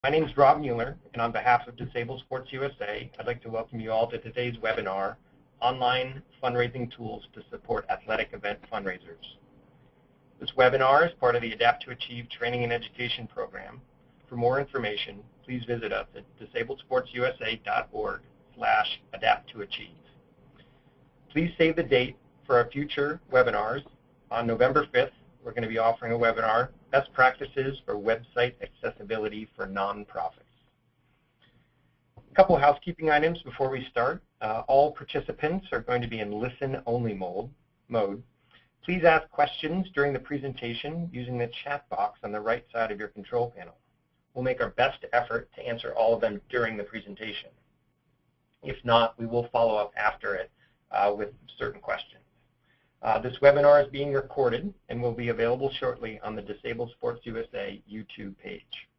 My name is Rob Mueller, and on behalf of Disabled Sports USA, I'd like to welcome you all to today's webinar, Online Fundraising Tools to Support Athletic Event Fundraisers. This webinar is part of the Adapt2Achieve Training and Education Program. For more information, please visit us at disabledsportsusa.org/adapt2achieve. Please save the date for our future webinars. On November 5th, we're going to be offering a webinar, Best Practices for Website Accessibility for Nonprofits. A couple of housekeeping items before we start. All participants are going to be in listen-only mode. Please ask questions during the presentation using the chat box on the right side of your control panel. We'll make our best effort to answer all of them during the presentation. If not, we will follow up after it with certain questions. This webinar is being recorded and will be available shortly on the Disabled Sports USA YouTube page.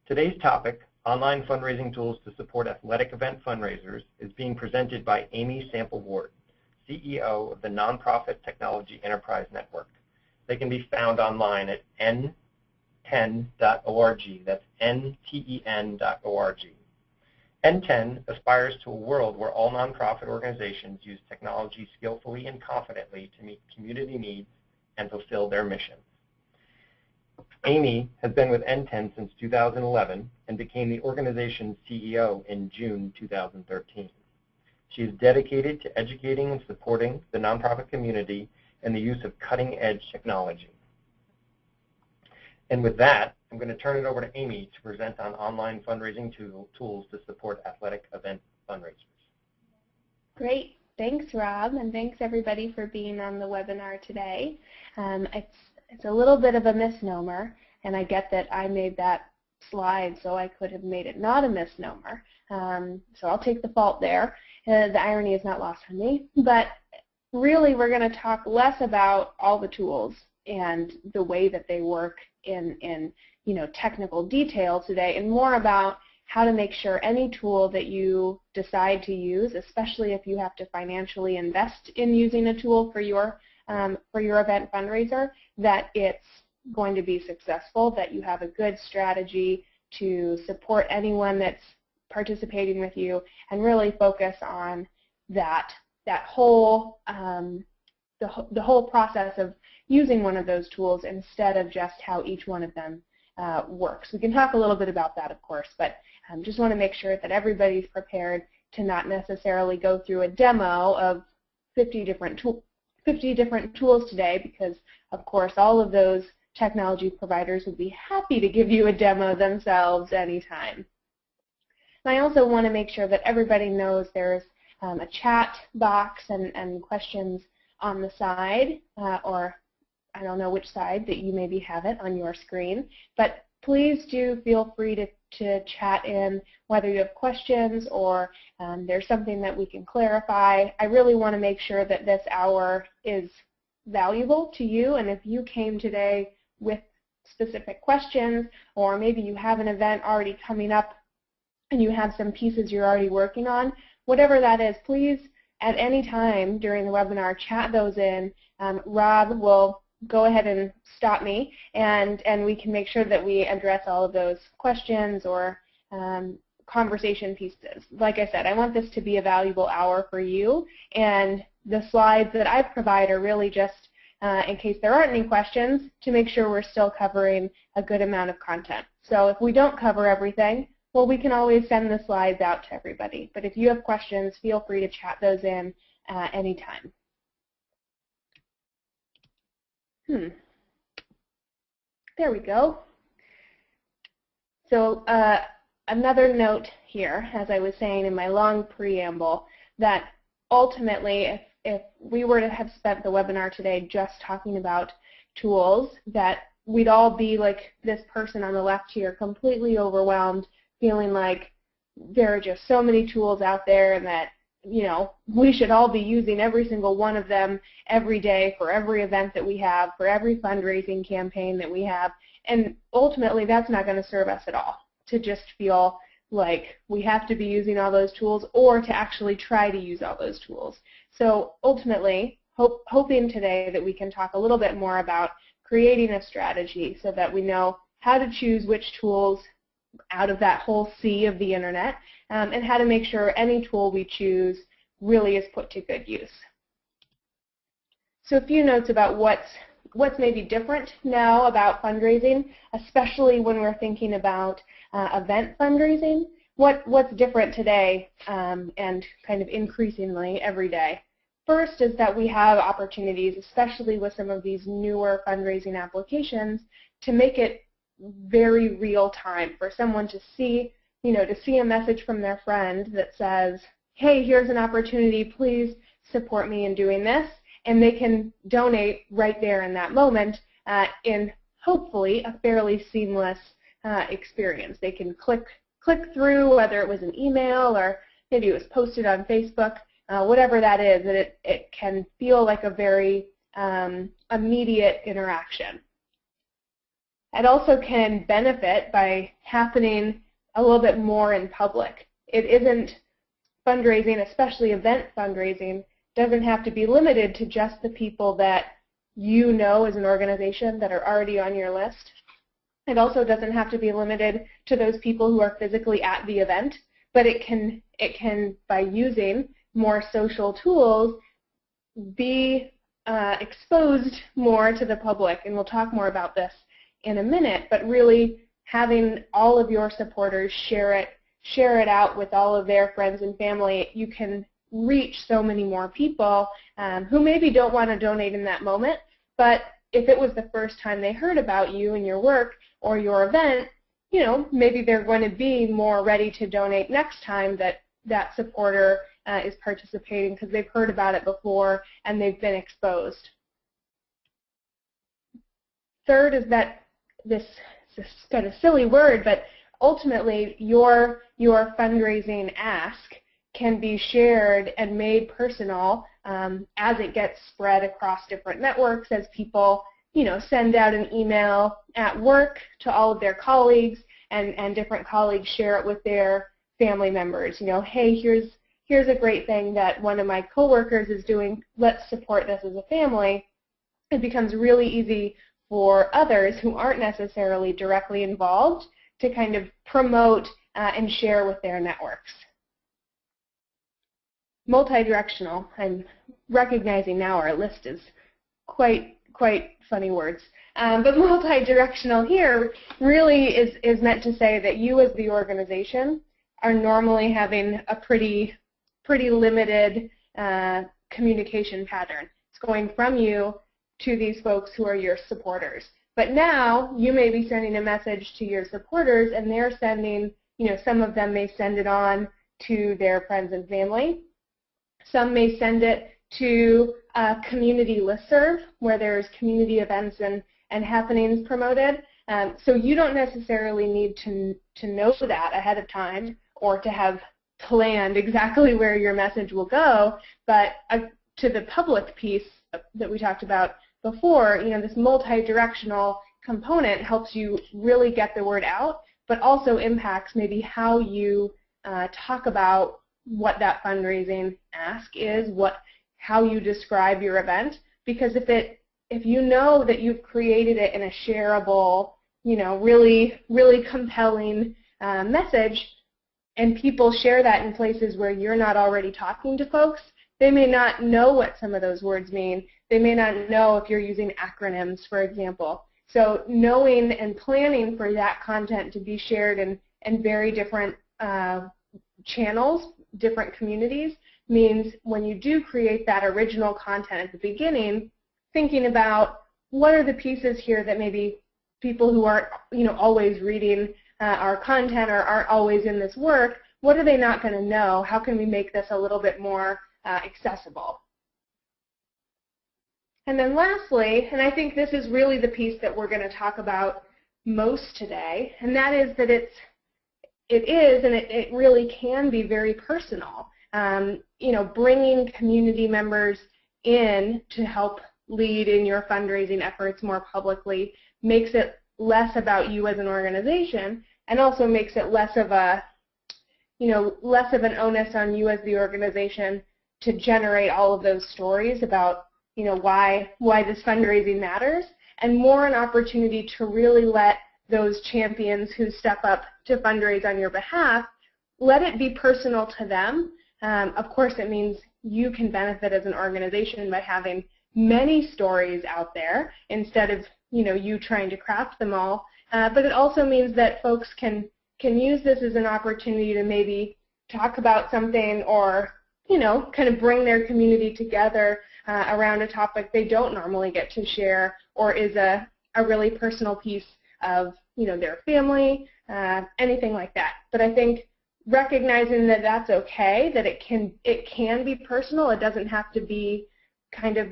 Today's topic, Online Fundraising Tools to Support Athletic Event Fundraisers, is being presented by Amy Sample-Ward, CEO of the Nonprofit Technology Enterprise Network. They can be found online at n10.org. That's NTEN.org. N10 aspires to a world where all nonprofit organizations use technology skillfully and confidently to meet community needs and fulfill their missions. Amy has been with N10 since 2011 and became the organization's CEO in June 2013. She is dedicated to educating and supporting the nonprofit community and the use of cutting-edge technology. And with that, I'm going to turn it over to Amy to present on online fundraising tools to support athletic event fundraisers. Great. Thanks, Rob, and thanks everybody for being on the webinar today. It's a little bit of a misnomer, and I get that I made that slide so I could have made it not a misnomer. So I'll take the fault there. The irony is not lost on me, but really we're going to talk less about all the tools and the way that they work in technical detail today, and more about how to make sure any tool that you decide to use, especially if you have to financially invest in using a tool for your event fundraiser, that it's going to be successful, that you have a good strategy to support anyone that's participating with you, and really focus on that whole the whole process of using one of those tools instead of just how each one of them works. We can talk a little bit about that, of course, but just want to make sure that everybody's prepared to not necessarily go through a demo of 50 different tools today, because, of course, all of those technology providers would be happy to give you a demo themselves anytime. And I also want to make sure that everybody knows there's a chat box and questions on the side, or I don't know which side that you maybe have it on your screen, but please do feel free to chat in whether you have questions or there's something that we can clarify. I really want to make sure that this hour is valuable to you, and if you came today with specific questions, or maybe you have an event already coming up and you have some pieces you're already working on, whatever that is, please at any time during the webinar chat those in. Rob will go ahead and stop me, and we can make sure that we address all of those questions or conversation pieces. Like I said, I want this to be a valuable hour for you, and the slides that I provide are really just in case there aren't any questions, to make sure we're still covering a good amount of content. So if we don't cover everything, well, we can always send the slides out to everybody. But if you have questions, feel free to chat those in anytime. There we go. So another note here, as I was saying in my long preamble, that ultimately if we were to have spent the webinar today just talking about tools, that we'd all be like this person on the left here, completely overwhelmed, feeling like there are just so many tools out there and that, we should all be using every single one of them every day for every event that we have, for every fundraising campaign that we have. And ultimately, that's not going to serve us at all, to just feel like we have to be using all those tools or to actually try to use all those tools. So ultimately, hoping today that we can talk a little bit more about creating a strategy so that we know how to choose which tools out of that whole sea of the internet, and how to make sure any tool we choose really is put to good use. So a few notes about what's maybe different now about fundraising, especially when we're thinking about event fundraising. What's different today and kind of increasingly every day. First is that we have opportunities, especially with some of these newer fundraising applications, to make it very real time for someone to see, to see a message from their friend that says, hey, here's an opportunity, please support me in doing this, and they can donate right there in that moment in hopefully a fairly seamless experience. They can click through, whether it was an email or maybe it was posted on Facebook, whatever that is, that it can feel like a very immediate interaction. It also can benefit by happening a little bit more in public. It isn't fundraising, especially event fundraising, doesn't have to be limited to just the people that you know as an organization that are already on your list. It also doesn't have to be limited to those people who are physically at the event, but it can, by using more social tools, be exposed more to the public, and we'll talk more about this in a minute, but really having all of your supporters share it out with all of their friends and family, you can reach so many more people who maybe don't want to donate in that moment, but if it was the first time they heard about you and your work or your event, maybe they're going to be more ready to donate next time that supporter is participating because they've heard about it before and they've been exposed. Third is that this is kind of silly word, but ultimately your fundraising ask can be shared and made personal as it gets spread across different networks, as people send out an email at work to all of their colleagues, and different colleagues share it with their family members. Hey, here's a great thing that one of my coworkers is doing. Let's support this as a family. It becomes really easy for others who aren't necessarily directly involved to kind of promote and share with their networks. Multi-directional, I'm recognizing now our list is quite funny words, but multi-directional here really is meant to say that you as the organization are normally having a pretty limited communication pattern. It's going from you to these folks who are your supporters. But now you may be sending a message to your supporters, and they're sending, some of them may send it on to their friends and family. Some may send it to a community listserv where there's community events and happenings promoted. So you don't necessarily need to know that ahead of time or to have planned exactly where your message will go, but to the public piece that we talked about before, this multi-directional component helps you really get the word out, but also impacts maybe how you talk about what that fundraising ask is, how you describe your event, because if you know that you've created it in a shareable, really compelling message, and people share that in places where you're not already talking to folks, they may not know what some of those words mean. They may not know if you're using acronyms, for example. So knowing and planning for that content to be shared in very different channels, different communities, means when you do create that original content at the beginning, thinking about what are the pieces here that maybe people who aren't always reading our content or aren't always in this work, what are they not going to know? How can we make this a little bit more accessible? And then lastly, and I think this is really the piece that we're going to talk about most today, and that is that it really can be very personal. Bringing community members in to help lead in your fundraising efforts more publicly makes it less about you as an organization, and also makes it less of an onus on you as the organization to generate all of those stories about why this fundraising matters, and more an opportunity to really let those champions who step up to fundraise on your behalf, let it be personal to them. Of course, it means you can benefit as an organization by having many stories out there instead of you trying to craft them all. But it also means that folks can use this as an opportunity to maybe talk about something, or kind of bring their community together around a topic they don't normally get to share, or is a really personal piece of their family, anything like that. But I think recognizing that that's okay, that it can be personal. It doesn't have to be kind of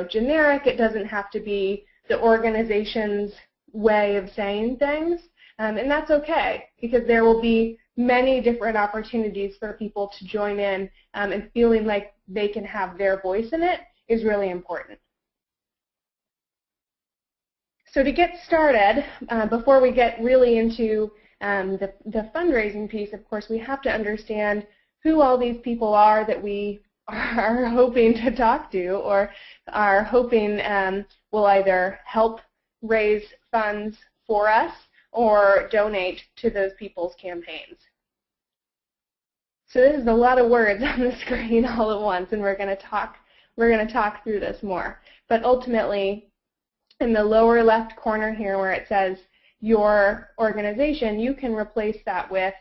generic. It doesn't have to be the organization's way of saying things, and that's okay, because there will be many different opportunities for people to join in, and feeling like they can have their voice in it is really important. So to get started, before we get really into the fundraising piece, of course, we have to understand who all these people are that we are hoping to talk to, or are hoping will either help raise funds for us or donate to those people's campaigns. So this is a lot of words on the screen all at once, and we're going to talk through this more. But ultimately, in the lower left corner here where it says your organization, you can replace that with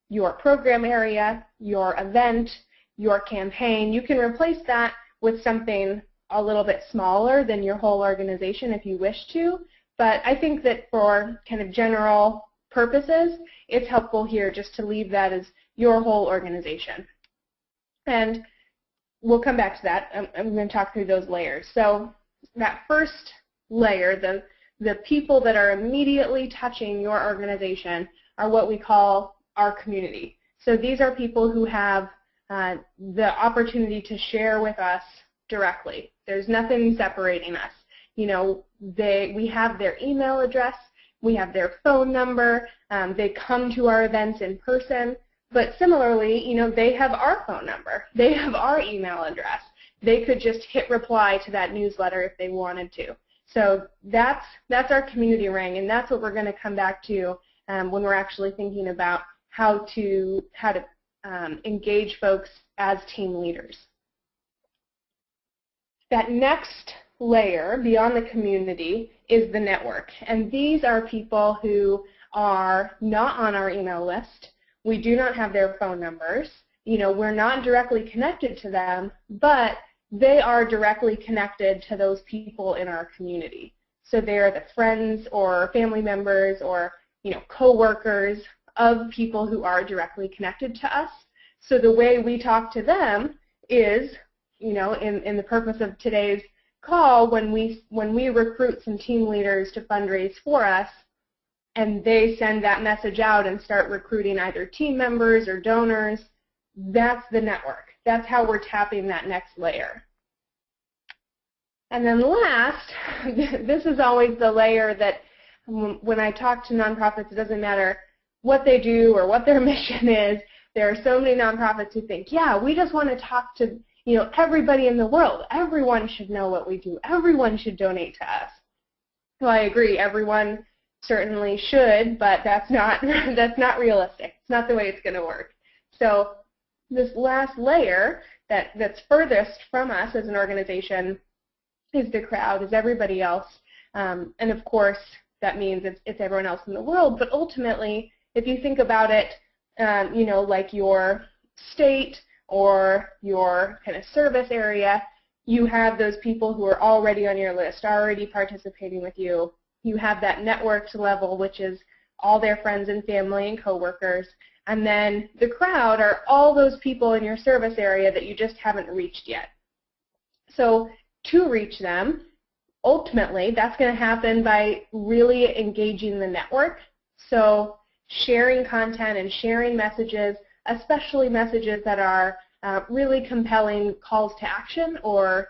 your program area, your event, your campaign. You can replace that with something a little bit smaller than your whole organization if you wish to. But I think that for kind of general purposes, it's helpful here just to leave that as your whole organization. And we'll come back to that. I'm going to talk through those layers. So that first layer, the people that are immediately touching your organization, are what we call our community. So these are people who have the opportunity to share with us directly. There's nothing separating us. We have their email address, we have their phone number, they come to our events in person, but similarly, they have our phone number, they have our email address. They could just hit reply to that newsletter if they wanted to. So that's our community ring, and that's what we're going to come back to when we're actually thinking about how to engage folks as team leaders. That next layer beyond the community is the network, and these are people who are not on our email list. We do not have their phone numbers. We're not directly connected to them, but they are directly connected to those people in our community. So they're the friends or family members or co-workers of people who are directly connected to us. So the way we talk to them is, in the purpose of today's call, when we recruit some team leaders to fundraise for us, and they send that message out and start recruiting either team members or donors, that's the network. That's how we're tapping that next layer. And then last, this is always the layer that when I talk to nonprofits, it doesn't matter what they do or what their mission is. There are so many nonprofits who think, yeah, we just want to talk to everybody in the world. Everyone should know what we do. Everyone should donate to us. Well, I agree. Everyone certainly should, but that's not realistic. It's not the way it's going to work. So this last layer that's furthest from us as an organization is the crowd, is everybody else. And of course, that means it's everyone else in the world. But ultimately, if you think about it, like your state or your kind of service area, you have those people who are already on your list, already participating with you. You have that networked level, which is all their friends and family and coworkers. And then the crowd are all those people in your service area that you just haven't reached yet. So to reach them, ultimately, that's going to happen by really engaging the network. So sharing content and sharing messages, especially messages that are really compelling calls to action or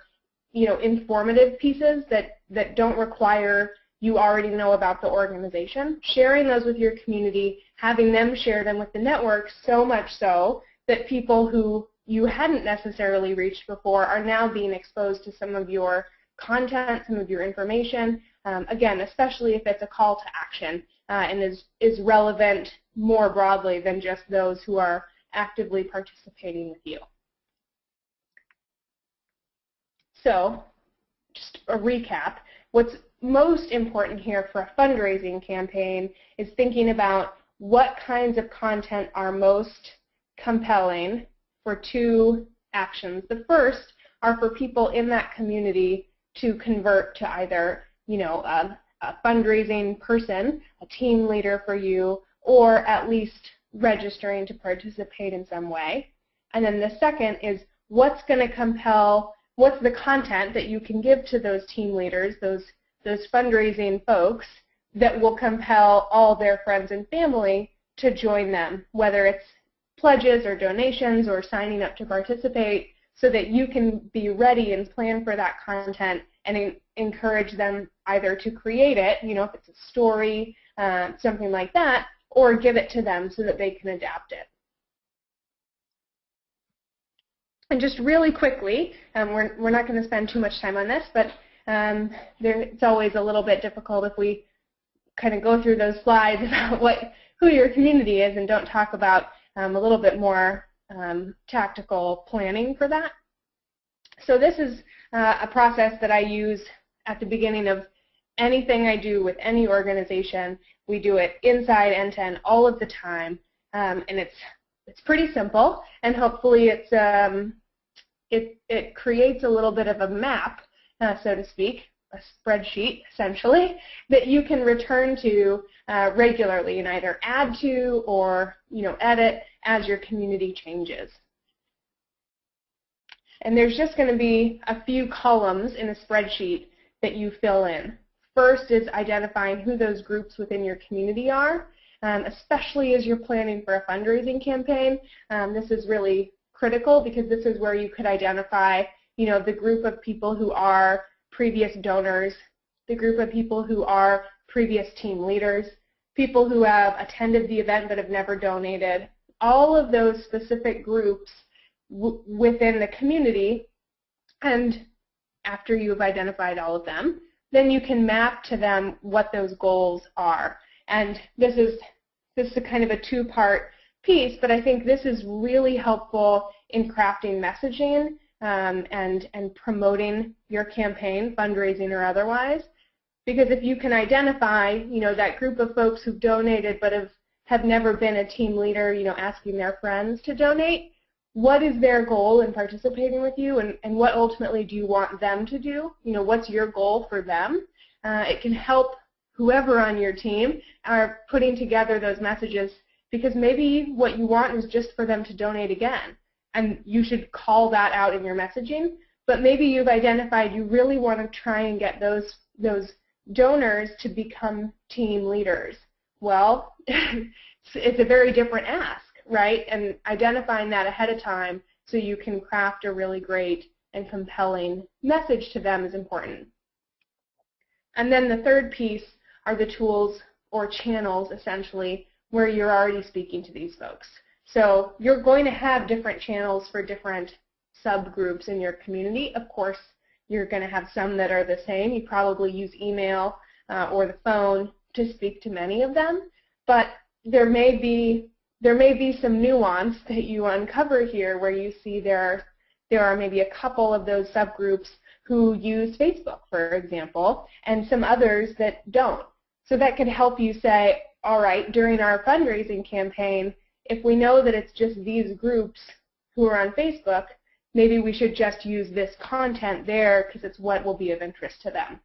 informative pieces that don't require you already know about the organization. Sharing those with your community, having them share them with the network, so much so that people who you hadn't necessarily reached before are now being exposed to some of your content, some of your information, again, especially if it's a call to action and is relevant more broadly than just those who are actively participating with you. So, just a recap, what's most important here for a fundraising campaign is thinking about what kinds of content are most compelling for two actions. The first are for people in that community to convert to either, a fundraising person, a team leader for you, or at least registering to participate in some way. And then the second is what's going to compel, what's the content that you can give to those team leaders, those fundraising folks, that will compel all their friends and family to join them, whether it's pledges or donations or signing up to participate, so that you can be ready and plan for that content and encourage them either to create it, if it's a story, something like that, or give it to them so that they can adapt it. And just really quickly, we're not going to spend too much time on this, but it's always a little bit difficult if we kind of go through those slides about who your community is and don't talk about a little bit more tactical planning for that. So this is a process that I use at the beginning of anything I do with any organization. We do it inside end-to-end all of the time, and it's pretty simple, and hopefully it creates a little bit of a map, so to speak, a spreadsheet essentially, that you can return to regularly and either add to or edit as your community changes. And there's just going to be a few columns in a spreadsheet that you fill in. First is identifying who those groups within your community are, especially as you're planning for a fundraising campaign. This is really critical because this is where you could identify, the group of people who are previous donors, the group of people who are previous team leaders, people who have attended the event but have never donated, all of those specific groups within the community. And after you've identified all of them, then you can map to them what those goals are. And this is kind of a two-part piece, but I think this is really helpful in crafting messaging and promoting your campaign, fundraising or otherwise. Because if you can identify, that group of folks who've donated but have never been a team leader, asking their friends to donate, what is their goal in participating with you, and what ultimately do you want them to do? What's your goal for them? It can help whoever on your team are putting together those messages, because maybe what you want is just for them to donate again, and you should call that out in your messaging. But maybe you've identified you really want to try and get those donors to become team leaders. Well, it's a very different ask, right? And identifying that ahead of time so you can craft a really great and compelling message to them is important. And then the third piece are the tools or channels, essentially, where you're already speaking to these folks. So you're going to have different channels for different subgroups in your community. Of course, you're going to have some that are the same. You probably use email or the phone to speak to many of them, but there may be some nuance that you uncover here where you see there are maybe a couple of those subgroups who use Facebook, for example, and some others that don't. So that could help you say, all right, during our fundraising campaign, if we know that it's just these groups who are on Facebook, maybe we should just use this content there because it's what will be of interest to them.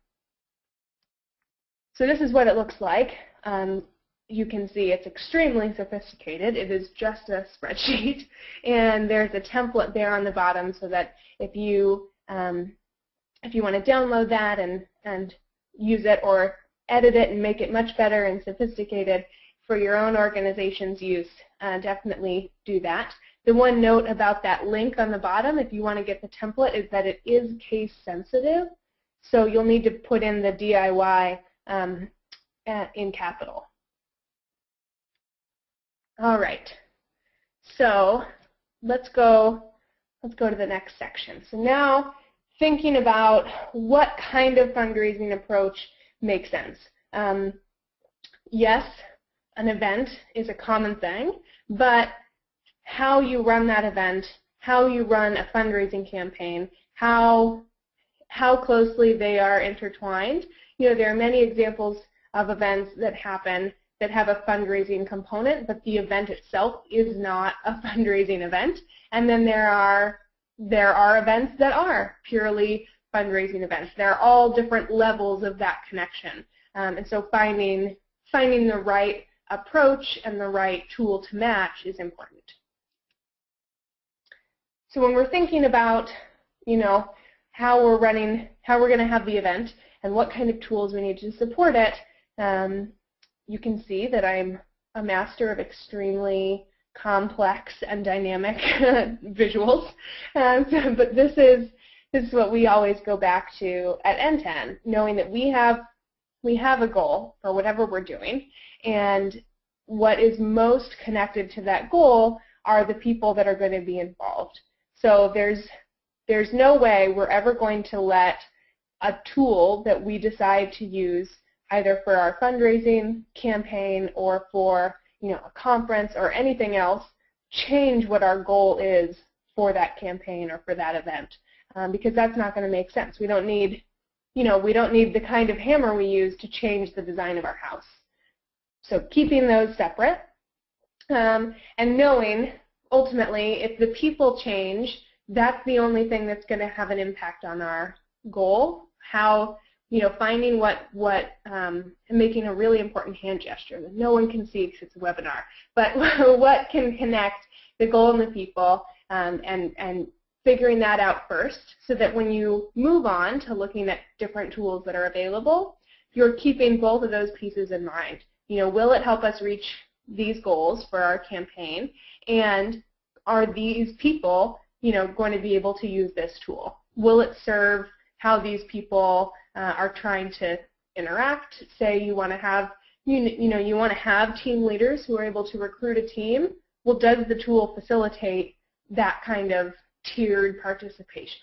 So this is what it looks like. You can see it's extremely sophisticated. It is just a spreadsheet, and there's a template there on the bottom so that if you want to download that and use it or edit it and make it much better and sophisticated for your own organization's use, definitely do that. The one note about that link on the bottom, if you want to get the template, is that it is case sensitive, so you'll need to put in the DIY in capital. All right, so let's go to the next section. So now, thinking about what kind of fundraising approach make sense. Yes, an event is a common thing, but how you run that event, how you run a fundraising campaign, how closely they are intertwined. There are many examples of events that happen that have a fundraising component, but the event itself is not a fundraising event. And then there are events that are purely fundraising events. There are all different levels of that connection. And so finding the right approach and the right tool to match is important. So when we're thinking about, how we're going to have the event and what kind of tools we need to support it, you can see that I'm a master of extremely complex and dynamic visuals. But this is what we always go back to at NTEN, knowing that we have a goal for whatever we're doing, and what is most connected to that goal are the people that are going to be involved. So there's no way we're ever going to let a tool that we decide to use either for our fundraising campaign or for a conference or anything else change what our goal is for that campaign or for that event, because that's not going to make sense. We don't need the kind of hammer we use to change the design of our house. So keeping those separate, and knowing ultimately if the people change, that's the only thing that's going to have an impact on our goal. How, finding making a really important hand gesture that no one can see because it's a webinar, but what can connect the goal and the people, and figuring that out first, so that when you move on to looking at different tools that are available, you're keeping both of those pieces in mind. Will it help us reach these goals for our campaign, and are these people going to be able to use this tool? Will it serve how these people are trying to interact? Say you want to have you want to have team leaders who are able to recruit a team. Well, does the tool facilitate that kind of tiered participation?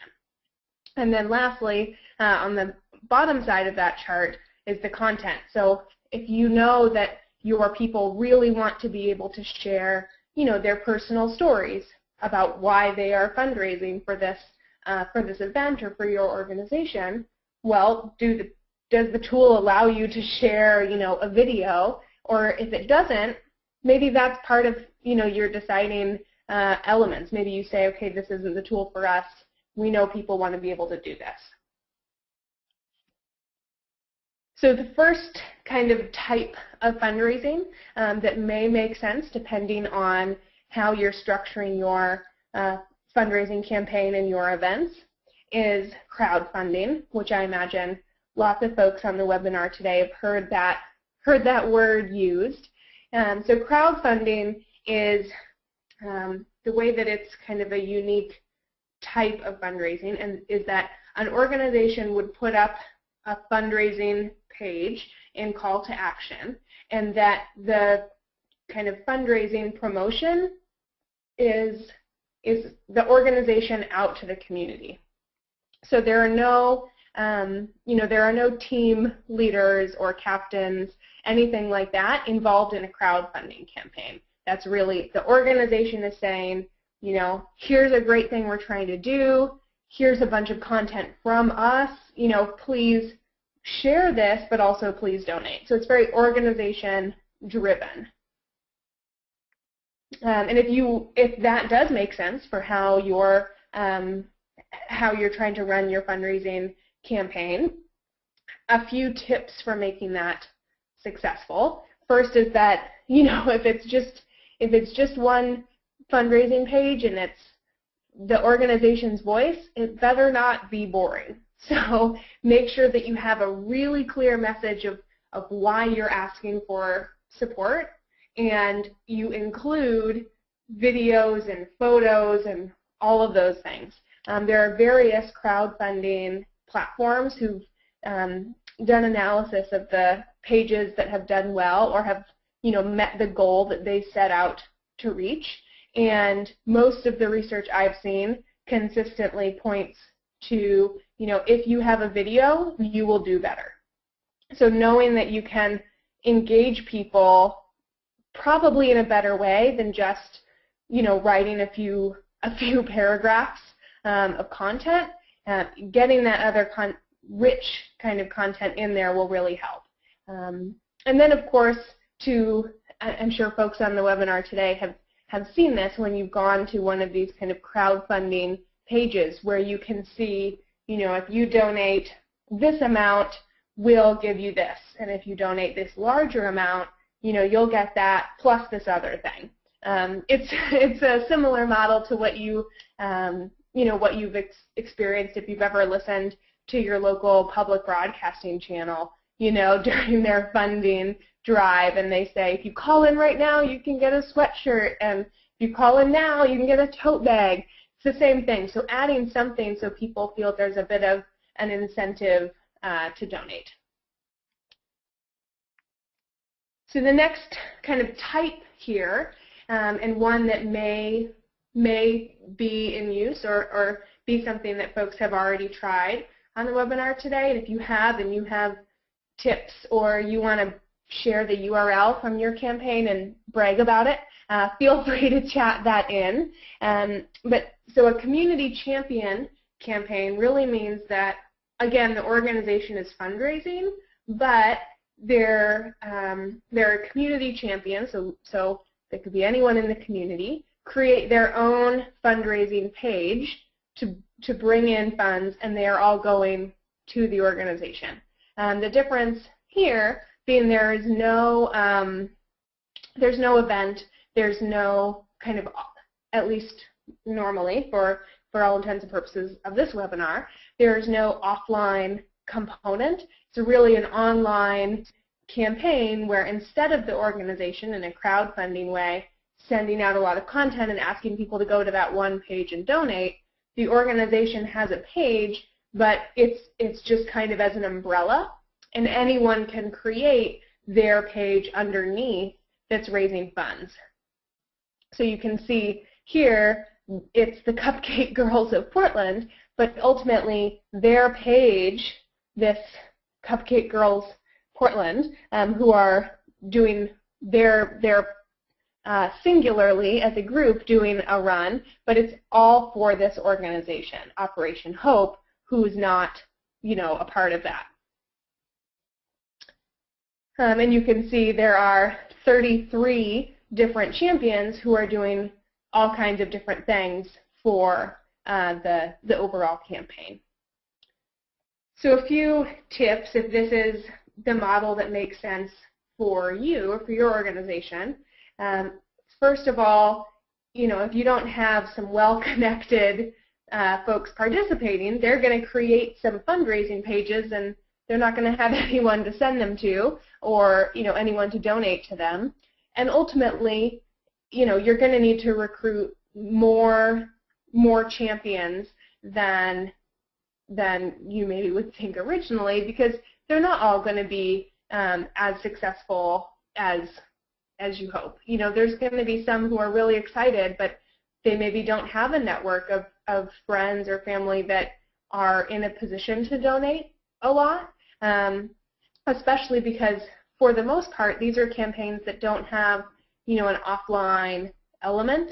And then lastly, on the bottom side of that chart is the content. So if you know that your people really want to be able to share, their personal stories about why they are fundraising for this event or for your organization, well, does the tool allow you to share, a video? Or if it doesn't, maybe that's part of, your deciding elements. Maybe you say, okay, this isn't the tool for us. We know people want to be able to do this. So the first kind of type of fundraising that may make sense depending on how you're structuring your fundraising campaign and your events is crowdfunding, which I imagine lots of folks on the webinar today have heard that word used. So crowdfunding is the way that it's kind of a unique type of fundraising, and is that an organization would put up a fundraising page in call to action, and that the kind of fundraising promotion is the organization out to the community. So there are no there are no team leaders or captains, anything like that, involved in a crowdfunding campaign. That's really the organization is saying, here's a great thing we're trying to do. Here's a bunch of content from us. Please share this, but also please donate. So it's very organization driven. And if that does make sense for how you're trying to run your fundraising campaign, a few tips for making that successful. First is that if it's just one fundraising page and it's the organization's voice, it better not be boring. So make sure that you have a really clear message of why you're asking for support, and you include videos and photos and all of those things. There are various crowdfunding platforms who've done analysis of the pages that have done well or have met the goal that they set out to reach, and most of the research I've seen consistently points to if you have a video, you will do better. So knowing that you can engage people probably in a better way than just, writing a few paragraphs of content, getting that other rich kind of content in there will really help. And then, of course, I'm sure folks on the webinar today have seen this when you've gone to one of these kind of crowdfunding pages where you can see, if you donate this amount, we'll give you this. And if you donate this larger amount, you'll get that plus this other thing. It's a similar model to what what you've experienced if you've ever listened to your local public broadcasting channel, during their funding drive, and they say, if you call in right now, you can get a sweatshirt, and if you call in now, you can get a tote bag. It's the same thing. So adding something so people feel there's a bit of an incentive to donate. So the next kind of type here, and one that may be in use or be something that folks have already tried on the webinar today, and if you have and you have tips or you want to share the URL from your campaign and brag about it, feel free to chat that in. So a community champion campaign really means that, again, the organization is fundraising, but they're community champions, so it could be anyone in the community, create their own fundraising page to bring in funds, and they are all going to the organization. The difference here being there's no event, there's no kind of, at least normally for all intents and purposes of this webinar, there's no offline component. It's really an online campaign where instead of the organization in a crowdfunding way sending out a lot of content and asking people to go to that one page and donate, the organization has a page, but it's just kind of as an umbrella, and anyone can create their page underneath that's raising funds. So you can see here it's the Cupcake Girls of Portland, but ultimately their page, this Cupcake Girls Portland, who are doing their singularly as a group doing a run, but it's all for this organization, Operation Hope, who's not, a part of that. And you can see there are 33 different champions who are doing all kinds of different things for the overall campaign. So a few tips if this is the model that makes sense for you or for your organization. First of all, if you don't have some well-connected folks participating, they're going to create some fundraising pages, and they're not going to have anyone to send them to or anyone to donate to them. And ultimately, you're going to need to recruit more champions than you maybe would think originally, because they're not all going to be as successful as you hope. There's going to be some who are really excited, but they maybe don't have a network of friends or family that are in a position to donate a lot, especially because for the most part, these are campaigns that don't have, an offline element.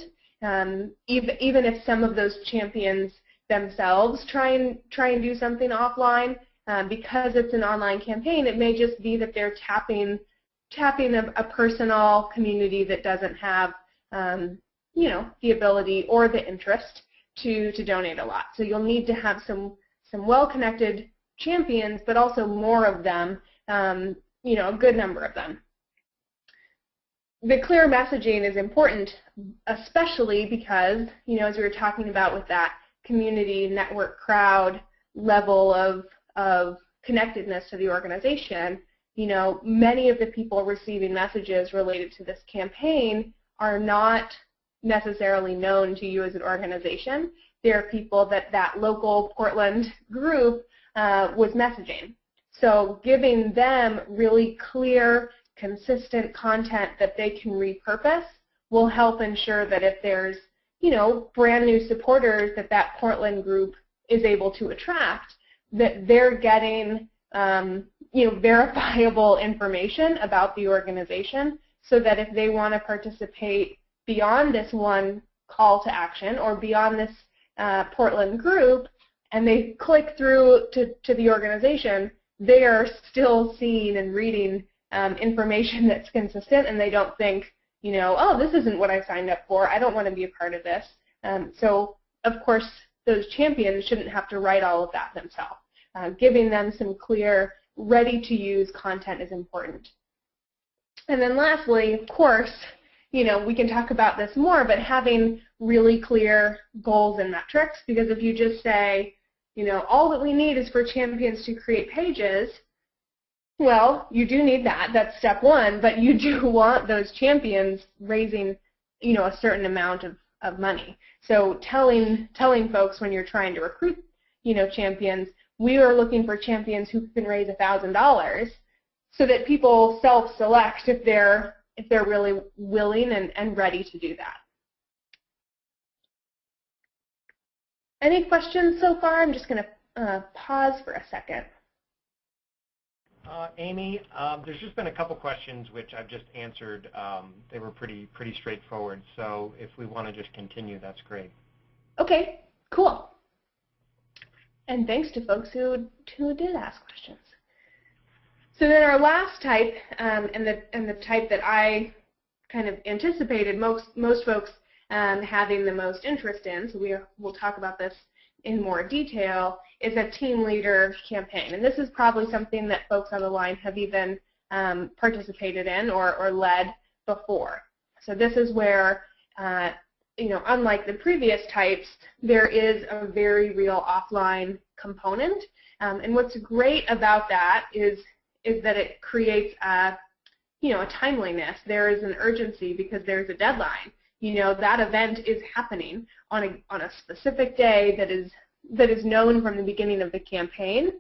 Even if some of those champions themselves try and do something offline, because it's an online campaign, it may just be that they're tapping a personal community that doesn't have, the ability or the interest to donate a lot. So you'll need to have some well-connected champions, but also more of them, a good number of them. The clear messaging is important, especially because, as we were talking about with that community network crowd level of connectedness to the organization, many of the people receiving messages related to this campaign are not necessarily known to you as an organization. They're people that local Portland group was messaging. So giving them really clear, consistent content that they can repurpose will help ensure that if there's, brand new supporters that Portland group is able to attract, that they're getting, verifiable information about the organization, so that if they want to participate beyond this one call to action or beyond this Portland group, and they click through to the organization, they are still seeing and reading information that's consistent, and they don't think, oh, this isn't what I signed up for, I don't want to be a part of this. So, of course, those champions shouldn't have to write all of that themselves. Giving them some clear, ready-to-use content is important. And then lastly, of course, we can talk about this more, but having really clear goals and metrics, because if you just say, all that we need is for champions to create pages, well, you do need that. That's step one, but you do want those champions raising, a certain amount of money. So telling folks when you're trying to recruit, champions, we are looking for champions who can raise $1,000, so that people self-select if they're really willing and ready to do that. Any questions so far? I'm just going to pause for a second. Amy, there's just been a couple questions which I've just answered. They were pretty straightforward. So if we want to just continue, that's great. Okay, cool. And thanks to folks who did ask questions. So then our last type, and the type that I kind of anticipated most folks having the most interest in, so we'll talk about this in more detail, is a team leader campaign. And this is probably something that folks on the line have even participated in or led before. So this is where, unlike the previous types, there is a very real offline component. And what's great about that is that it creates a timeliness. There is an urgency because there's a deadline. That event is happening on a specific day that is known from the beginning of the campaign.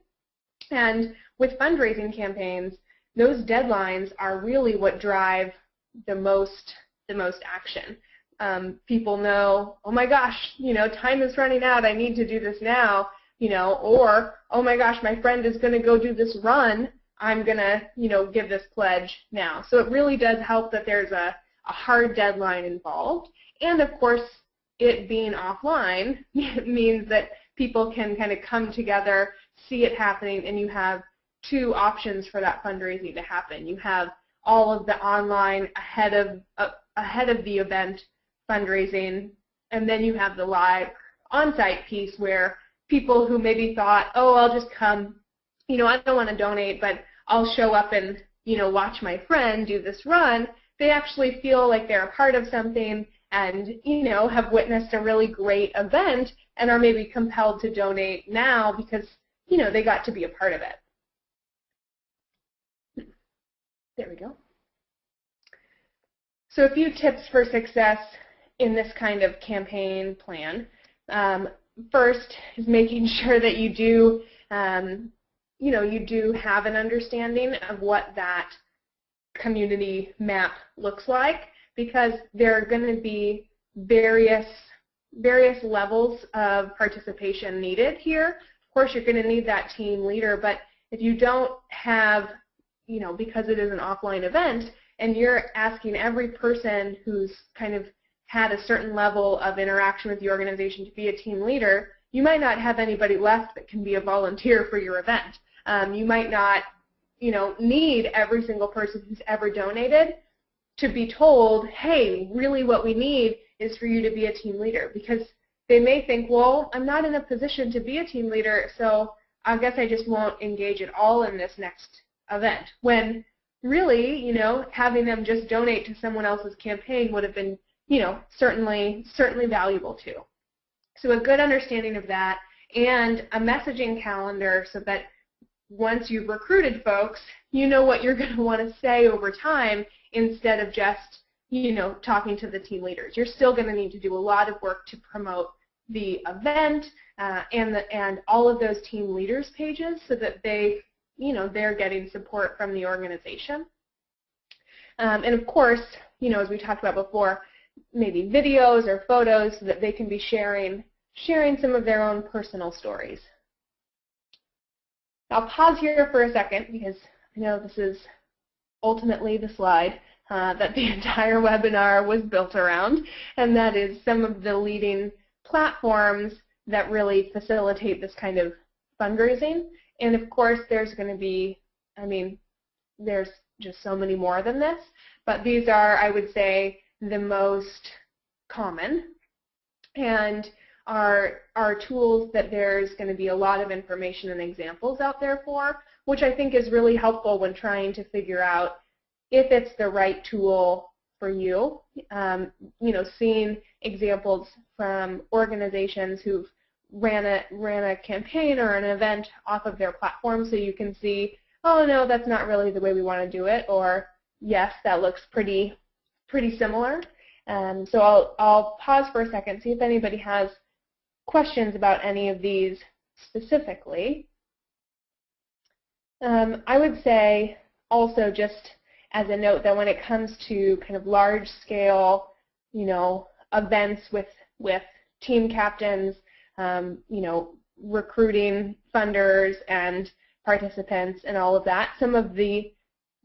And with fundraising campaigns, those deadlines are really what drive the most action. People know, oh my gosh, time is running out, I need to do this now, or oh my gosh, my friend is going to go do this run, I'm going to, give this pledge now. So it really does help that there's a hard deadline involved. And of course, it being offline means that people can kind of come together, see it happening, and you have two options for that fundraising to happen. You have all of the online ahead of the event fundraising, and then you have the live on-site piece where people who maybe thought, oh, I'll just come, I don't want to donate, but I'll show up and, watch my friend do this run, they actually feel like they're a part of something and, have witnessed a really great event and are maybe compelled to donate now because, they got to be a part of it. There we go. So a few tips for success in this kind of campaign plan. First is making sure that you do, you do have an understanding of what that community map looks like, because there are going to be various levels of participation needed here. Of course, you're going to need that team leader, but if you don't have, because it is an offline event, and you're asking every person who's kind of had a certain level of interaction with the organization to be a team leader, you might not have anybody left that can be a volunteer for your event. You might not, need every single person who's ever donated to be told, hey, really what we need is for you to be a team leader, because they may think, well, I'm not in a position to be a team leader, so I guess I just won't engage at all in this next event. When really, having them just donate to someone else's campaign would have been, certainly valuable too. So a good understanding of that and a messaging calendar so that once you've recruited folks, you know what you're going to want to say over time instead of just, talking to the team leaders. You're still going to need to do a lot of work to promote the event and all of those team leaders pages so that they, they're getting support from the organization. And of course, as we talked about before, maybe videos or photos so that they can be sharing some of their own personal stories. I'll pause here for a second because I know this is ultimately the slide that the entire webinar was built around, and that is some of the leading platforms that really facilitate this kind of fundraising. And of course, there's going to be, I mean, there's just so many more than this, but these are, I would say, the most common and are tools that there's going to be a lot of information and examples out there for, which I think is really helpful when trying to figure out if it's the right tool for you. You know, seeing examples from organizations who've ran a campaign or an event off of their platform, so you can see, oh no, that's not really the way we want to do it, or yes, that looks pretty similar. So I'll pause for a second, see if anybody has questions about any of these specifically. I would say also, just as a note, that when it comes to kind of large scale, you know, events with team captains, you know, recruiting funders and participants and all of that, some of the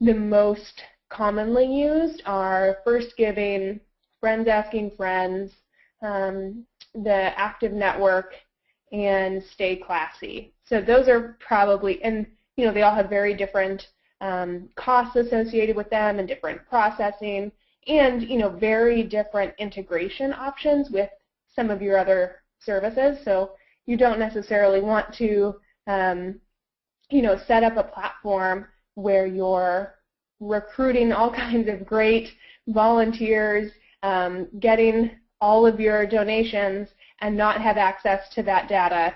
most commonly used are First Giving, Friends Asking Friends, the Active Network, and Stay Classy. So those are probably, and you know, they all have very different costs associated with them and different processing, and you know, very different integration options with some of your other services. So you don't necessarily want to, you know, set up a platform where you're recruiting all kinds of great volunteers, getting all of your donations, and not have access to that data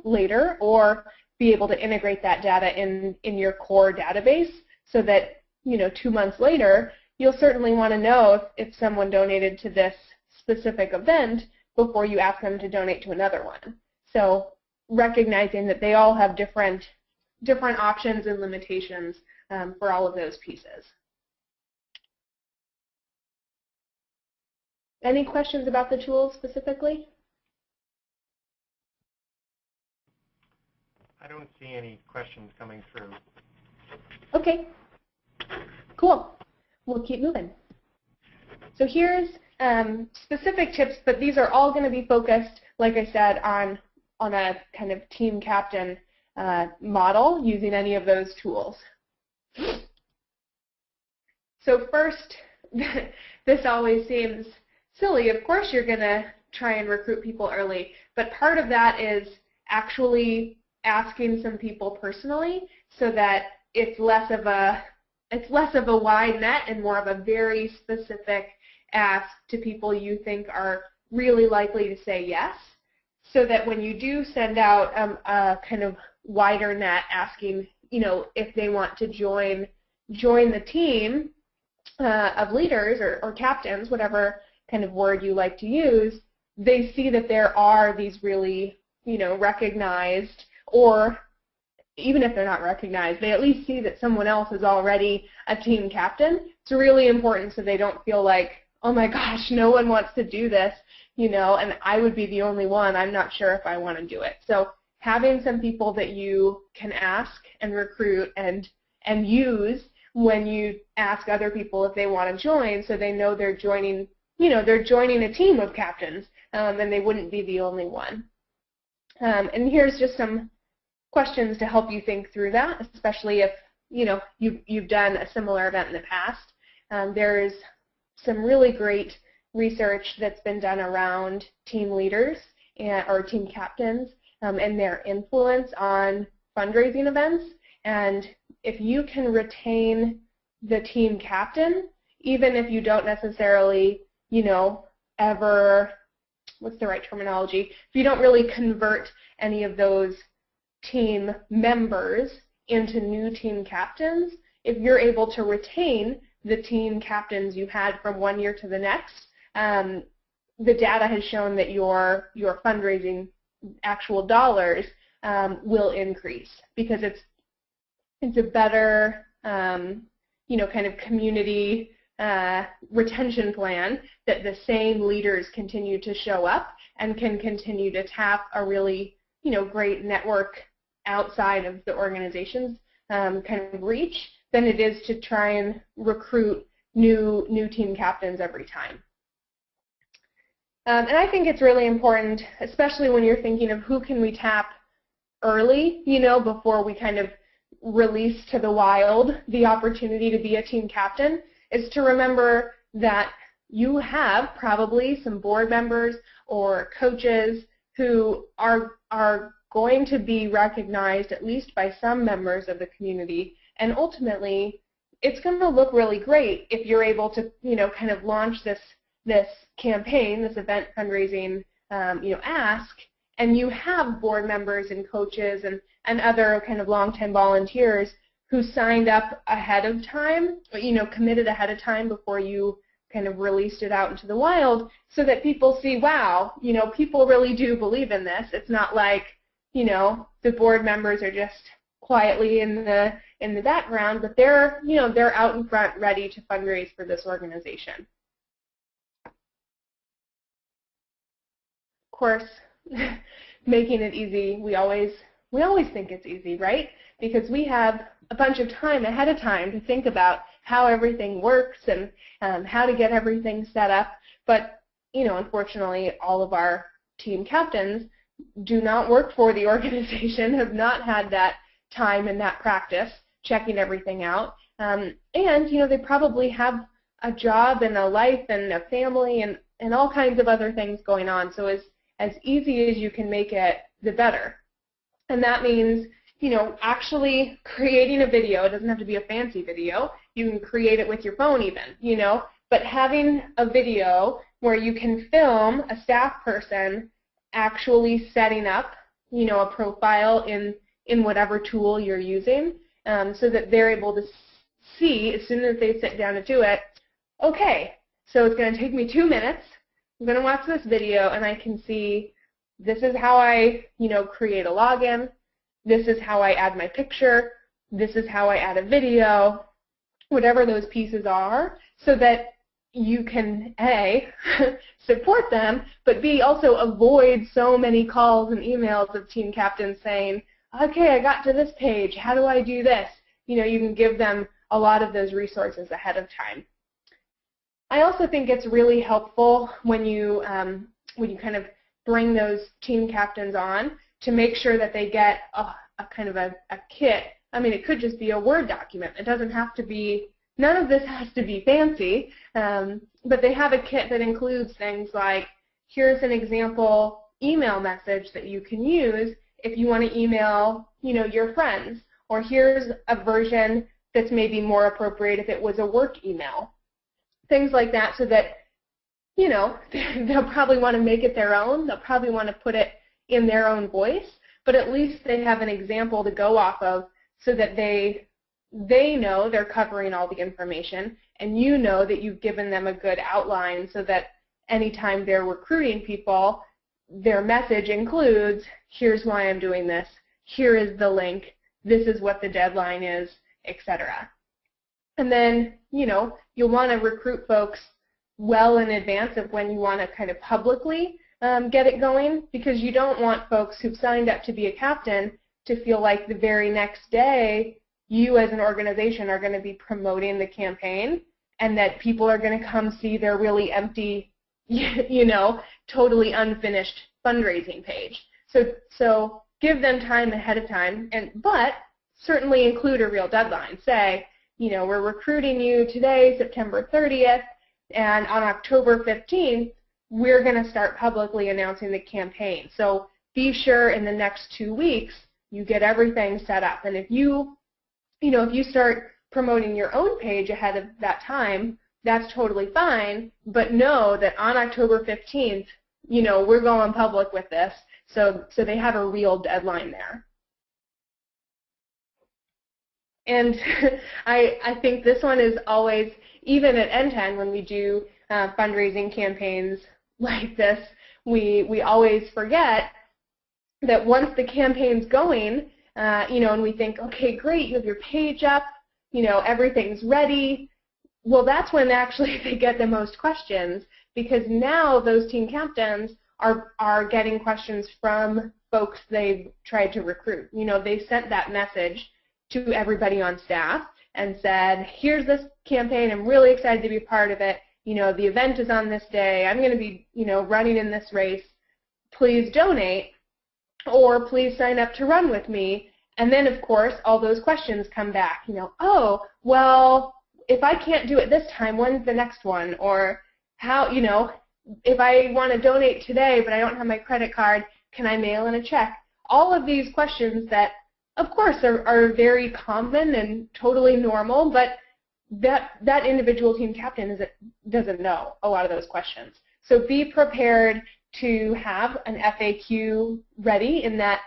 later, or be able to integrate that data in your core database, so that, you know, 2 months later, you'll certainly want to know if someone donated to this specific event before you ask them to donate to another one. So recognizing that they all have different options and limitations for all of those pieces. Any questions about the tools specifically? I don't see any questions coming through. Okay, cool. We'll keep moving. So here's specific tips, but these are all going to be focused, like I said, on a kind of team captain model using any of those tools. So first, this always seems silly. Of course you're going to try and recruit people early, but part of that is actually asking some people personally, so that it's less of a wide net and more of a very specific ask to people you think are really likely to say yes, so that when you do send out a kind of wider net asking, you know, if they want to join the team of leaders or captains, whatever kind of word you like to use, they see that there are these really, you know, recognized, or even if they're not recognized, they at least see that someone else is already a team captain. It's really important so they don't feel like, oh my gosh, no one wants to do this, you know, and I would be the only one. I'm not sure if I want to do it. So having some people that you can ask and recruit and use when you ask other people if they want to join, so they know they're joining, you know, they're joining a team of captains, and they wouldn't be the only one. And here's just some questions to help you think through that, especially if, you know, you've done a similar event in the past. There's some really great research that's been done around team leaders or team captains and their influence on fundraising events. And if you can retain the team captain, even if you don't necessarily, you know, ever, what's the right terminology, if you don't really convert any of those team members into new team captains, if you're able to retain the team captains you had from one year to the next, the data has shown that your fundraising actual dollars will increase, because it's a better you know, kind of community retention plan, that the same leaders continue to show up and can continue to tap a really, you know, great network outside of the organization's kind of reach than it is to try and recruit new team captains every time. And I think it's really important, especially when you're thinking of who can we tap early, before we kind of release to the wild the opportunity to be a team captain, is to remember that you have probably some board members or coaches who are going to be recognized at least by some members of the community, and ultimately it's going to look really great if you're able to kind of launch this campaign, this event fundraising ask, and you have board members and coaches and other kind of long-time volunteers who signed up ahead of time, committed ahead of time before you kind of released it out into the wild, so that people see, wow, people really do believe in this. It's not like, the board members are just quietly in the background, but they're out in front ready to fundraise for this organization. Of course, making it easy, we always think it's easy, right? Because we have a bunch of time ahead of time to think about how everything works and how to get everything set up. But, unfortunately, all of our team captains do not work for the organization, have not had that time and that practice checking everything out. And, they probably have a job and a life and a family and all kinds of other things going on. So as easy as you can make it, the better. And that means, actually creating a video. It doesn't have to be a fancy video. You can create it with your phone even, but having a video where you can film a staff person actually setting up, a profile in whatever tool you're using, so that they're able to see as soon as they sit down to do it, okay, so it's going to take me 2 minutes. I'm going to watch this video and I can see this is how I, create a login. This is how I add my picture. This is how I add a video, whatever those pieces are, so that you can, A, support them, but B, also avoid so many calls and emails of team captains saying, okay, I got to this page. How do I do this? You can give them a lot of those resources ahead of time. I also think it's really helpful when you kind of bring those team captains on to make sure that they get a kind of a kit. I mean, it could just be a Word document. It doesn't have to be, none of this has to be fancy, but they have a kit that includes things like, here's an example email message that you can use if you want to email, your friends, or here's a version that's maybe more appropriate if it was a work email. Things like that, so that, they'll probably want to make it their own. They'll probably want to put it in their own voice, but at least they have an example to go off of so that they know they're covering all the information, and that you've given them a good outline so that anytime they're recruiting people, their message includes, here's why I'm doing this, here is the link, this is what the deadline is, etc. And then, you'll want to recruit folks well in advance of when you want to kind of publicly get it going, because you don't want folks who've signed up to be a captain to feel like the very next day you as an organization are going to be promoting the campaign and that people are going to come see their really empty, totally unfinished fundraising page. So give them time ahead of time, but certainly include a real deadline. Say, we're recruiting you today, September 30th, and on October 15th, we're going to start publicly announcing the campaign. So be sure in the next 2 weeks you get everything set up. And if you start promoting your own page ahead of that time, that's totally fine. But know that on October 15th, we're going public with this. So they have a real deadline there. And I think this one is always, even at NTEN when we do fundraising campaigns like this, we always forget that once the campaign's going, and we think, okay, great, you have your page up, everything's ready. Well, that's when actually they get the most questions, because now those team captains are getting questions from folks they've tried to recruit. They sent that message to everybody on staff and said, here's this campaign, I'm really excited to be a part of it. The event is on this day, I'm going to be, running in this race. Please donate, or please sign up to run with me. And then, of course, all those questions come back. Oh, well, if I can't do it this time, when's the next one? Or how, if I want to donate today but I don't have my credit card, can I mail in a check? All of these questions that, of course, are very common and totally normal, but that individual team captain doesn't know a lot of those questions. So be prepared to have an FAQ ready in that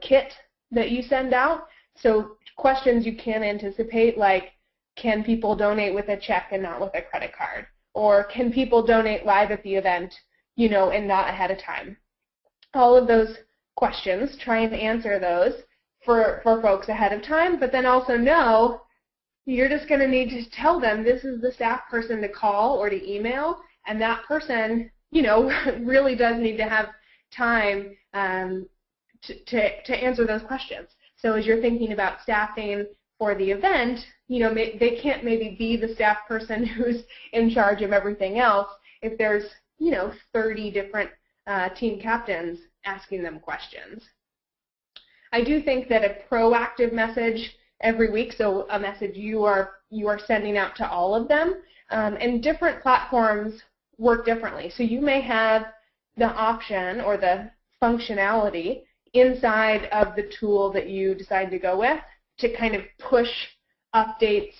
kit that you send out. So questions you can anticipate, like, can people donate with a check and not with a credit card? Or can people donate live at the event, and not ahead of time? All of those questions, try and answer those for folks ahead of time, but then also know you're just going to need to tell them this is the staff person to call or to email, and that person, really does need to have time to answer those questions. So as you're thinking about staffing for the event, they can't maybe be the staff person who's in charge of everything else if there's, 30 different team captains asking them questions. I do think that a proactive message every week, so a message you are sending out to all of them, and different platforms work differently. So you may have the option or the functionality inside of the tool that you decide to go with to kind of push updates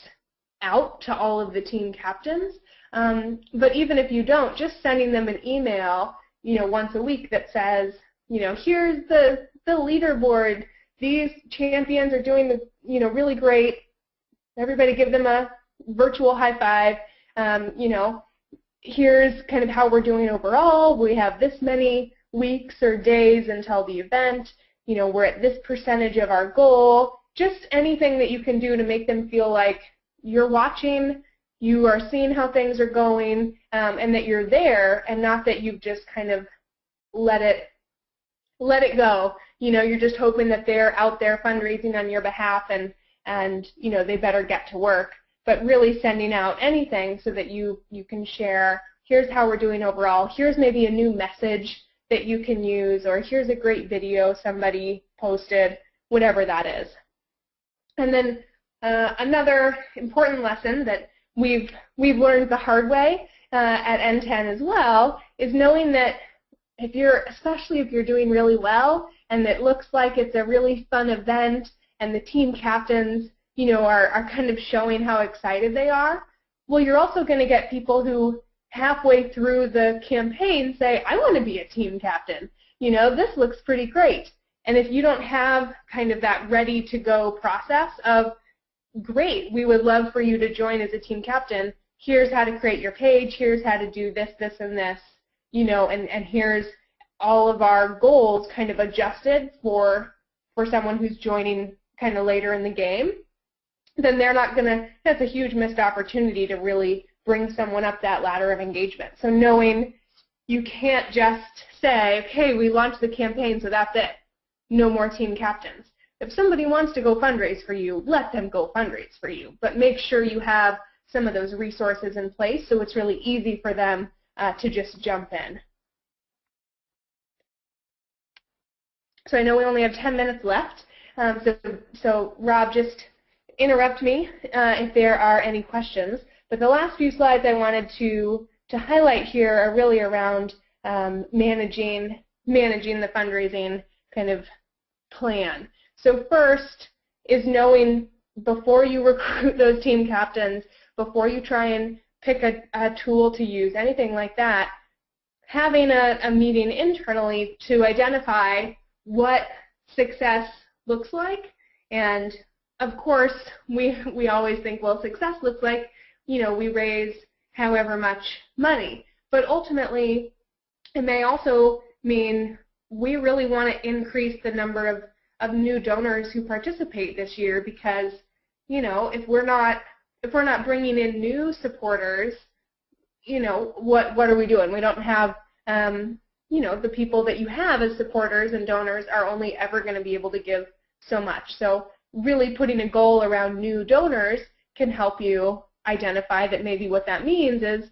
out to all of the team captains. But even if you don't, just sending them an email, once a week that says, here's the leaderboard. These champions are doing really great. Everybody give them a virtual high five. Here's kind of how we're doing overall. We have this many weeks or days until the event. We're at this percentage of our goal. Just anything that you can do to make them feel like you're watching, you are seeing how things are going, and that you're there, and not that you've just kind of let it go. You're just hoping that they're out there fundraising on your behalf, and they better get to work. But really sending out anything so that you can share, here's how we're doing overall, here's maybe a new message that you can use, or here's a great video somebody posted, whatever that is. And then another important lesson that we've learned the hard way at N10 as well is knowing that especially if you're doing really well and it looks like it's a really fun event and the team captains are kind of showing how excited they are, well, you're also going to get people who halfway through the campaign say, I want to be a team captain. This looks pretty great. And if you don't have kind of that ready-to-go process of, great, we would love for you to join as a team captain, here's how to create your page, here's how to do this, this, and this, and here's all of our goals kind of adjusted for someone who's joining kind of later in the game, then they're not going to, that's a huge missed opportunity to really bring someone up that ladder of engagement. So knowing you can't just say, okay, we launched the campaign, so that's it. No more team captains. If somebody wants to go fundraise for you, let them go fundraise for you. But make sure you have some of those resources in place so it's really easy for them to just jump in. So I know we only have 10 minutes left. So Rob, just interrupt me if there are any questions. But the last few slides I wanted to highlight here are really around managing the fundraising kind of plan. So first is knowing before you recruit those team captains, before you try and pick a tool to use, anything like that, having a meeting internally to identify what success looks like. And of course, we always think, well, success looks like, we raise however much money. But ultimately, it may also mean we really want to increase the number of new donors who participate this year, because, if we're not bringing in new supporters, what are we doing? We don't have the people that you have as supporters and donors are only ever going to be able to give so much. So really putting a goal around new donors can help you identify that maybe what that means is,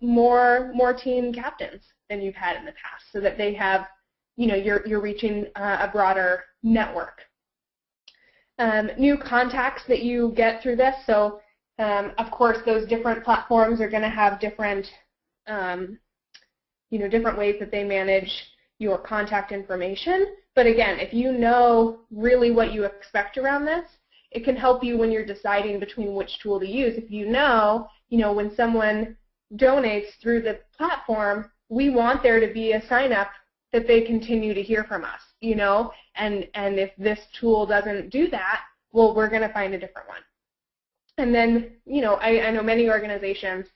more team captains than you've had in the past, so that they have, you're reaching a broader network. New contacts that you get through this. So of course, those different platforms are going to have different, different ways that they manage your contact information. But again, if you know really what you expect around this, it can help you when you're deciding between which tool to use. If you know, when someone donates through the platform, we want there to be a sign up that they continue to hear from us, and if this tool doesn't do that, well, we're going to find a different one. And then, I know many organizations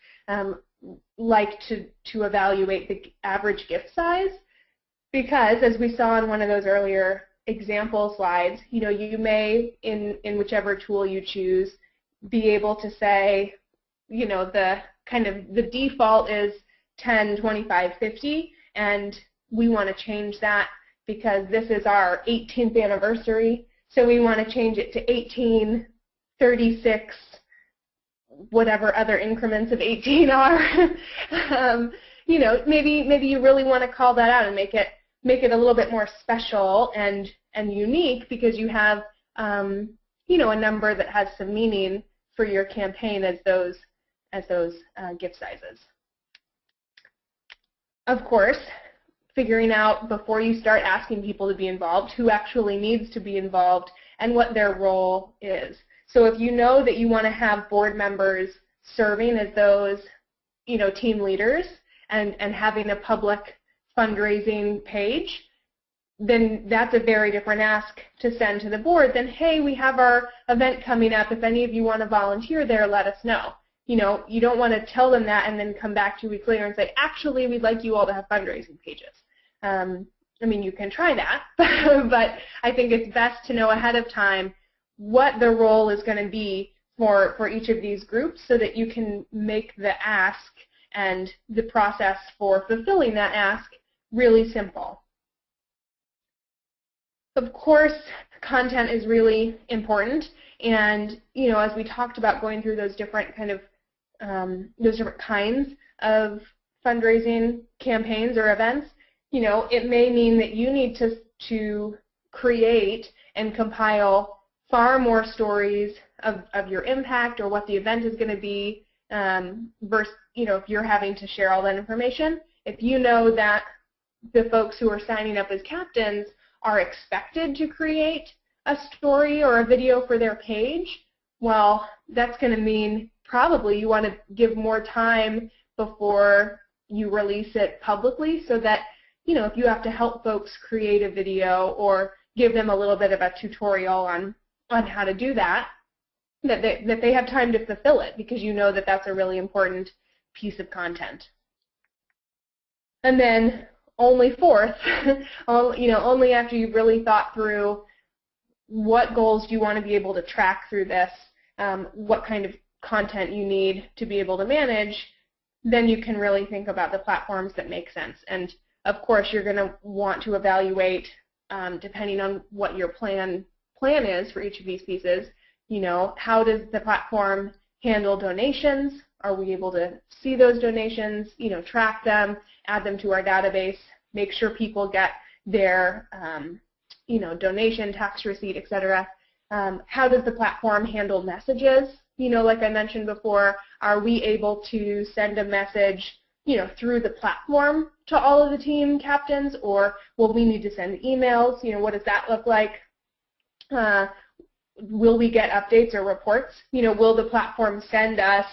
like to evaluate the average gift size, because as we saw in one of those earlier example slides, you may, in whichever tool you choose, be able to say, the default is 10, 25, 50, and we want to change that because this is our 18th anniversary, so we want to change it to 18, 36, whatever other increments of 18 are. Maybe you really want to call that out and make it a little bit more special and unique, because you have a number that has some meaning for your campaign as those gift sizes. Of course, figuring out before you start asking people to be involved who actually needs to be involved and what their role is. So if you know that you want to have board members serving as those, team leaders and having a public fundraising page, then that's a very different ask to send to the board than, hey, we have our event coming up. If any of you want to volunteer there, let us know. You don't want to tell them that and then come back 2 weeks later and say, actually, we'd like you all to have fundraising pages. You can try that, but I think it's best to know ahead of time what the role is going to be for each of these groups, so that you can make the ask and the process for fulfilling that ask really simple. Of course, content is really important, and as we talked about going through those different kinds of fundraising campaigns or events, it may mean that you need to create and compile far more stories of your impact or what the event is going to be, versus, if you're having to share all that information. If you know that the folks who are signing up as captains are expected to create a story or a video for their page, well, that's going to mean probably you want to give more time before you release it publicly, so that, if you have to help folks create a video or give them a little bit of a tutorial on how to do that, that they have time to fulfill it, because that that's a really important piece of content. And then only fourth, only after you've really thought through what goals do you want to be able to track through this, what kind of content you need to be able to manage, then you can really think about the platforms that make sense. And of course, you're going to want to evaluate, depending on what your plan is for each of these pieces, how does the platform handle donations? Are we able to see those donations, track them, add them to our database, make sure people get their, donation, tax receipt, etc. How does the platform handle messages? Like I mentioned before, are we able to send a message, through the platform to all of the team captains, or will we need to send emails? What does that look like? Will we get updates or reports? Will the platform send us,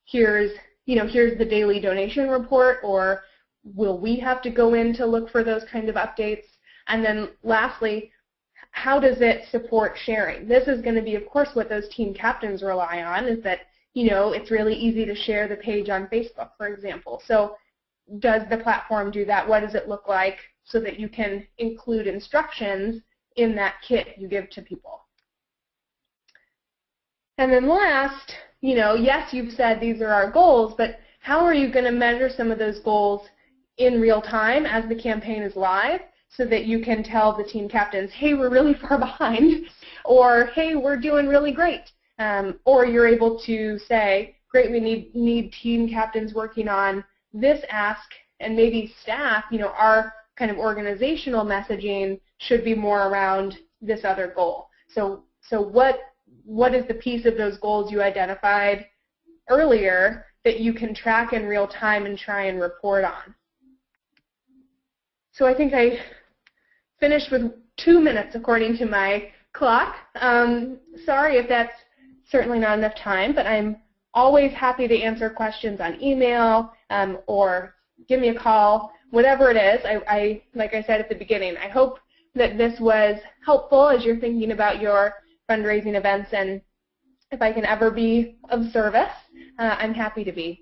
here's the daily donation report, or will we have to go in to look for those kind of updates? And then lastly, how does it support sharing? This is going to be, of course, what those team captains rely on, is that, it's really easy to share the page on Facebook, for example. So does the platform do that? What does it look like, so that you can include instructions in that kit you give to people? And then last, yes, you've said these are our goals, but how are you going to measure some of those goals in real time as the campaign is live, so that you can tell the team captains, hey, we're really far behind, or hey, we're doing really great. Or you're able to say, great, we need team captains working on this ask, and maybe staff, our kind of organizational messaging should be more around this other goal. So what is the piece of those goals you identified earlier that you can track in real time and try and report on? So I think I finished with 2 minutes according to my clock. Sorry if that's certainly not enough time, but I'm always happy to answer questions on email or give me a call, whatever it is. Like I said at the beginning, I hope that this was helpful as you're thinking about your fundraising events, and if I can ever be of service, I'm happy to be.